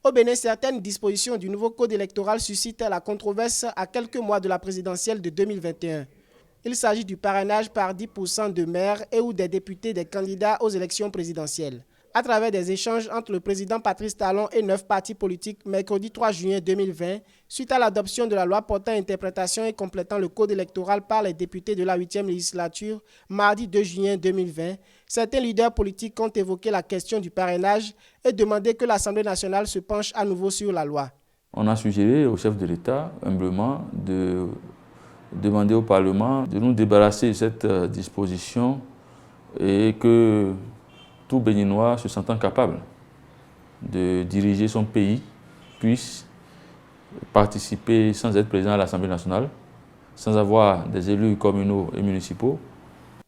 Au Bénin, certaines dispositions du nouveau code électoral suscitent la controverse à quelques mois de la présidentielle de 2021. Il s'agit du parrainage par 10% de maires et ou des députés des candidats aux élections présidentielles. À travers des échanges entre le président Patrice Talon et 9 partis politiques mercredi 3 juin 2020, suite à l'adoption de la loi portant interprétation et complétant le code électoral par les députés de la 8e législature mardi 2 juin 2020, certains leaders politiques ont évoqué la question du parrainage et demandé que l'Assemblée nationale se penche à nouveau sur la loi. On a suggéré au chef de l'État, humblement, de demander au Parlement de nous débarrasser de cette disposition et que tout Béninois se sentant capable de diriger son pays puisse participer sans être président à l'Assemblée nationale, sans avoir des élus communaux et municipaux.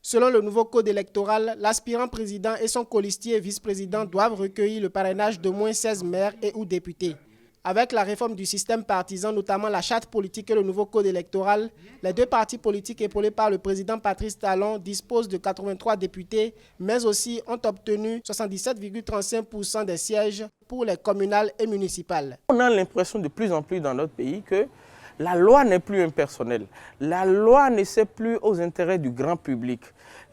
Selon le nouveau code électoral, l'aspirant président et son colistier vice-président doivent recueillir le parrainage d'au moins 16 maires et ou députés. Avec la réforme du système partisan, notamment la charte politique et le nouveau code électoral, les deux partis politiques épaulés par le président Patrice Talon disposent de 83 députés, mais aussi ont obtenu 77,35% des sièges pour les communales et municipales. On a l'impression de plus en plus dans notre pays que la loi n'est plus impersonnelle. La loi ne sert plus aux intérêts du grand public.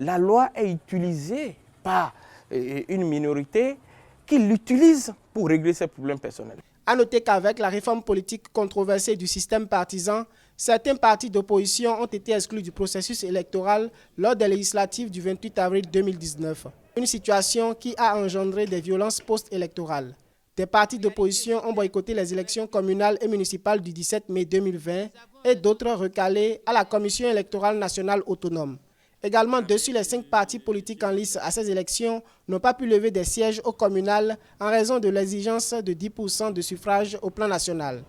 La loi est utilisée par une minorité qui l'utilise pour régler ses problèmes personnels. À noter qu'avec la réforme politique controversée du système partisan, certains partis d'opposition ont été exclus du processus électoral lors des législatives du 28 avril 2019. Une situation qui a engendré des violences post-électorales. Des partis d'opposition ont boycotté les élections communales et municipales du 17 mai 2020 et d'autres recalés à la Commission électorale nationale autonome. Également, dessus les 5 partis politiques en lice à ces élections n'ont pas pu lever des sièges au communal en raison de l'exigence de 10% de suffrage au plan national.